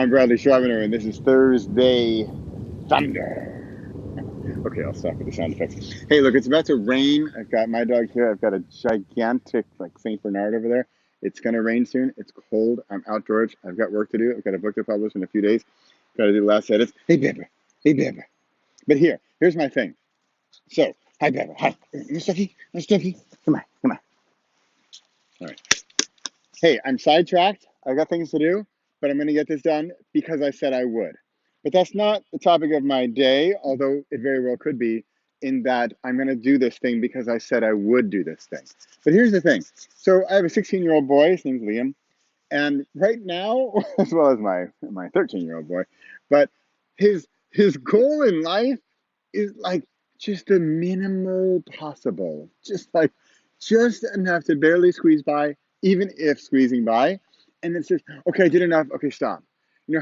I'm Bradley Schreiber, and this is Thursday Thunder. Okay, I'll stop with the sound effects. Hey, look, it's about to rain. I've got my dog here. I've got a gigantic, like Saint Bernard over there. It's gonna rain soon. It's cold. I'm outdoors. I've got work to do. I've got a book to publish in a few days. Got to do the last edits. Hey, Beba. Hey, Beba. But here's my thing. So, hi, Beba. Hi. Miss Ducky. Miss Ducky. Come on. Come on. All right. Hey, I'm sidetracked. I got things to do, but I'm going to get this done because I said I would. But that's not the topic of my day, although it very well could be, in that I'm going to do this thing because I said I would do this thing. But here's the thing. So I have a 16-year-old boy. His name's Liam. And right now, as well as my 13-year-old boy, but his goal in life is like just the minimal possible, just enough to barely squeeze by, even if squeezing by. And it's just, okay, I did enough. Okay, stop.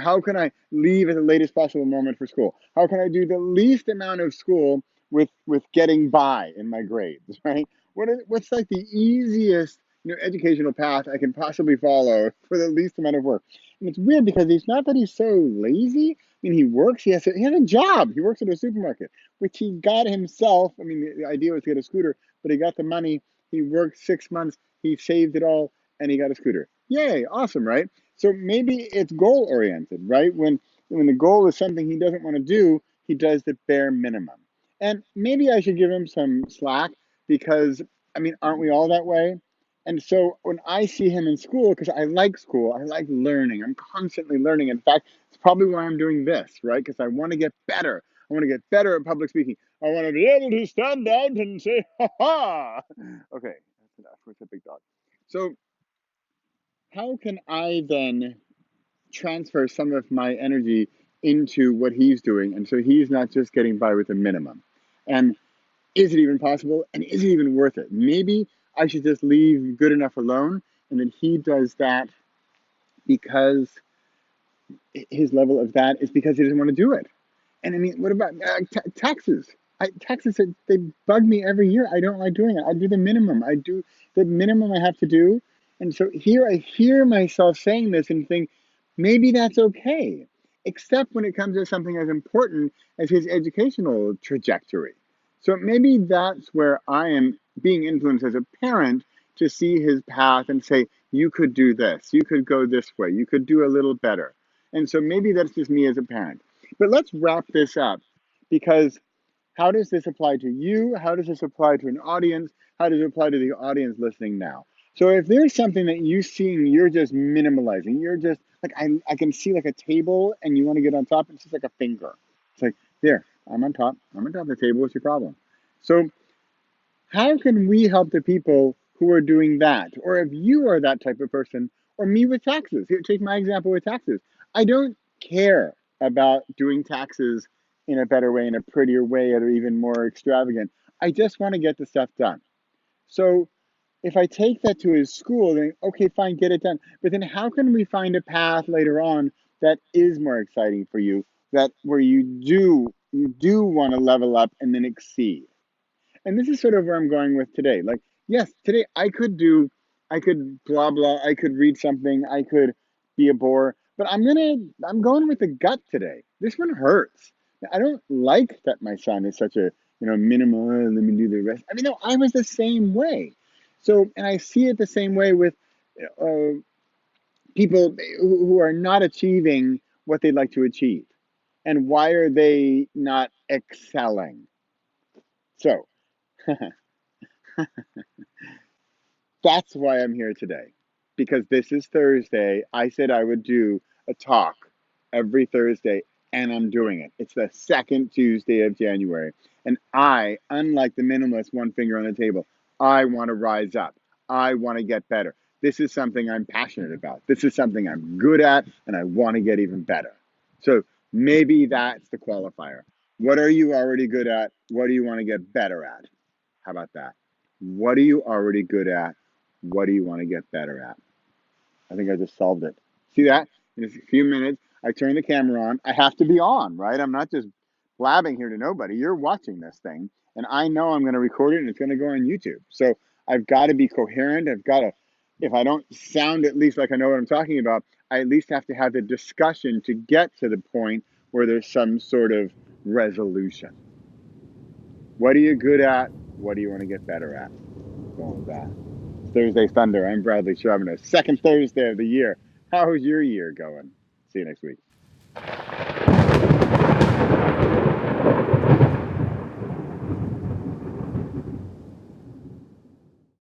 How can I leave at the latest possible moment for school? How can I do the least amount of school with getting by in my grades, right? What's like the easiest educational path I can possibly follow for the least amount of work? And it's weird because it's not that he's so lazy. I mean, he works. He has a job. He works at a supermarket, which he got himself. I mean, the idea was to get a scooter, but he got the money. He worked 6 months. He saved it all, and he got a scooter. Yay! Awesome, right? So maybe it's goal oriented, right? When the goal is something he doesn't want to do, he does the bare minimum. And maybe I should give him some slack because I mean, aren't we all that way? And so when I see him in school, because I like school, I like learning. I'm constantly learning. In fact, it's probably why I'm doing this, right? Because I want to get better. I want to get better at public speaking. I want to be able to stand out and say, ha ha. Okay, that's enough with the big dog. So, how can I then transfer some of my energy into what he's doing? And so he's not just getting by with a minimum. And is it even possible? And is it even worth it? Maybe I should just leave good enough alone and then he does that because his level of that is because he doesn't want to do it. And I mean, what about taxes? Taxes, they bug me every year. I don't like doing it. I do the minimum. I do the minimum I have to do. And so here I hear myself saying this and think, maybe that's okay, except when it comes to something as important as his educational trajectory. So maybe that's where I am being influenced as a parent to see his path and say, you could do this, you could go this way, you could do a little better. And so maybe that's just me as a parent. But let's wrap this up because how does this apply to you? How does this apply to an audience? How does it apply to the audience listening now? So if there's something that you see and you're just minimalizing, you're just like, I can see like a table and you want to get on top, it's just like a finger. It's like, there, I'm on top. I'm on top of the table. What's your problem? So how can we help the people who are doing that? Or if you are that type of person, or me with taxes. Here, take my example with taxes. I don't care about doing taxes in a better way, in a prettier way, or even more extravagant. I just want to get the stuff done. So if I take that to his school, then okay, fine, get it done. But then how can we find a path later on that is more exciting for you, that where you do want to level up and then exceed? And this is sort of where I'm going with today. Like, yes, today I could blah blah, I could read something, I could be a bore, but I'm going with the gut today. This one hurts. I don't like that my son is such a minimal. Let me do the rest. I mean, no, I was the same way. So, and I see it the same way with uh, people who are not achieving what they'd like to achieve. And why are they not excelling? So. That's why I'm here today. Because this is Thursday. I said I would do a talk every Thursday, and I'm doing it. It's the second Tuesday of January. And unlike the minimalist one finger on the table, I want to rise up. I want to get better. This is something I'm passionate about. This is something I'm good at, and I want to get even better. So maybe that's the qualifier. What are you already good at? What do you want to get better at? How about that? What are you already good at? What do you want to get better at? I think I just solved it. See that? In a few minutes, I turn the camera on. I have to be on, right? I'm not just blabbing here to nobody. You're watching this thing, and I know I'm going to record it and it's going to go on YouTube. So I've got to be coherent. I've got to if I don't sound at least like I know what I'm talking about, I at least have to have the discussion to get to the point where there's some sort of resolution. What are you good at? What do you want to get better at? Going with that. Thursday Thunder. I'm Bradley Charbonneau. Second Thursday of the year. How's your year going? See you next week.